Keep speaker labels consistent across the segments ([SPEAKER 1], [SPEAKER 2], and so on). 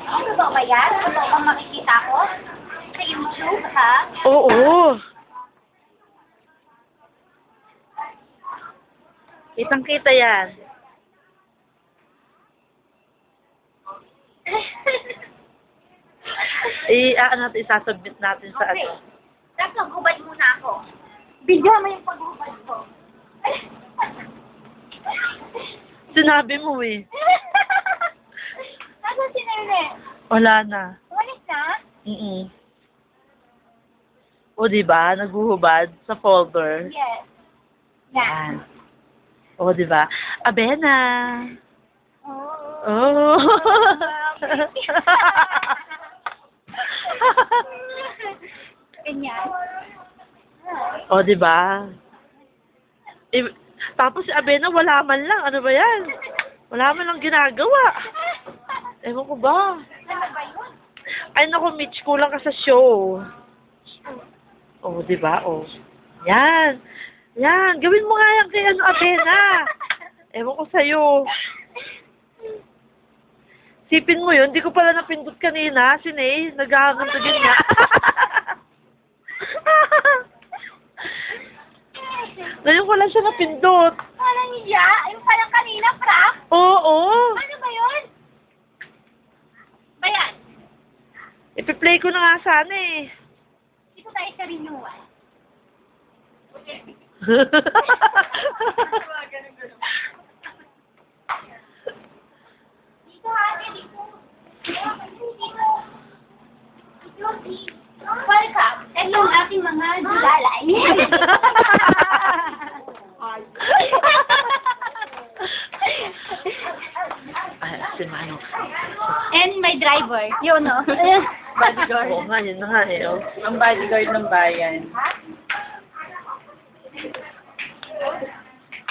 [SPEAKER 1] Totoo ba yan? Totoo bang makikita ko? Sa YouTube, ha?
[SPEAKER 2] Oo. Kitang-kita yan. Natin, isasubmit natin sa
[SPEAKER 1] Okay.
[SPEAKER 2] ano.
[SPEAKER 1] Tapos maghubad muna ako. Video mo yung paghubad ko.
[SPEAKER 2] Sinabi mo eh.
[SPEAKER 1] Nasaan si Nene?
[SPEAKER 2] Wala na.
[SPEAKER 1] Umalis na?
[SPEAKER 2] O, diba? Naghuhubad sa folder.
[SPEAKER 1] Yes. Yan.
[SPEAKER 2] Yan. O, diba? Abena.
[SPEAKER 1] Oh.
[SPEAKER 2] Oh.
[SPEAKER 1] Ganyan.
[SPEAKER 2] O, diba? Tapos si Abena, wala man lang. Ano ba yan? Wala man lang ginagawa. Ewan ko ba?
[SPEAKER 1] Ano ba yun?
[SPEAKER 2] Ay, naku, Mitch, kulang ka sa show. O, diba? O. Yan. Yan. Gawin mo nga yan kay Abena. Ewan ko sa'yo. Sipin mo yun. Di ko pala napindot kanina. Si Ney, naghahamon-tagin nga. Ngayon ko lang siya napindot.
[SPEAKER 1] Parang iya? Yung parang kanina, Frank?
[SPEAKER 2] Oo.
[SPEAKER 1] Ano ba yun? Bayan.
[SPEAKER 2] Ipi-play ko na nga sana eh.
[SPEAKER 1] Dito tayo sa renewal. Dito, ate, dito. Dito. Welcome. Ito ang ating mga dulalay.
[SPEAKER 2] Ay, si Manong.
[SPEAKER 1] And my driver. Yun, no?
[SPEAKER 3] Bodyguard.
[SPEAKER 2] Oo nga, yun na nga eh. Oh.
[SPEAKER 3] Ang bodyguard ng bayan.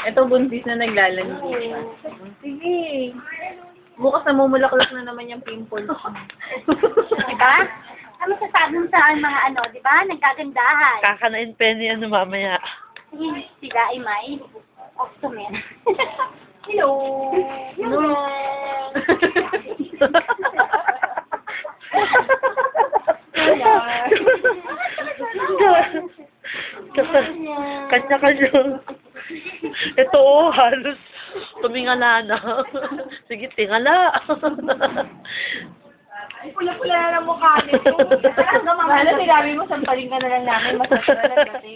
[SPEAKER 3] Ito buntis na naglalandi pa. Sige. Bukas na mumulaklak na naman yung pimples.
[SPEAKER 1] Diba? Ano sasabi mo sa mga ano, diba? Nagkagandahan.
[SPEAKER 2] Kakanain penny ano mamaya.
[SPEAKER 1] Sila ay may customer. Hello.
[SPEAKER 3] No.
[SPEAKER 2] Kanya-kanya. Ito oh, halos tumingala na. Sige, tingala.
[SPEAKER 3] Pula-pula na lang mukha nito. Lalo sinabi mo, sampaling ka na lang namin. Masasara na natin.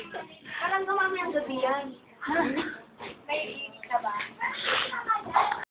[SPEAKER 1] Parang gumamay ang gabi yan. May inig ka ba?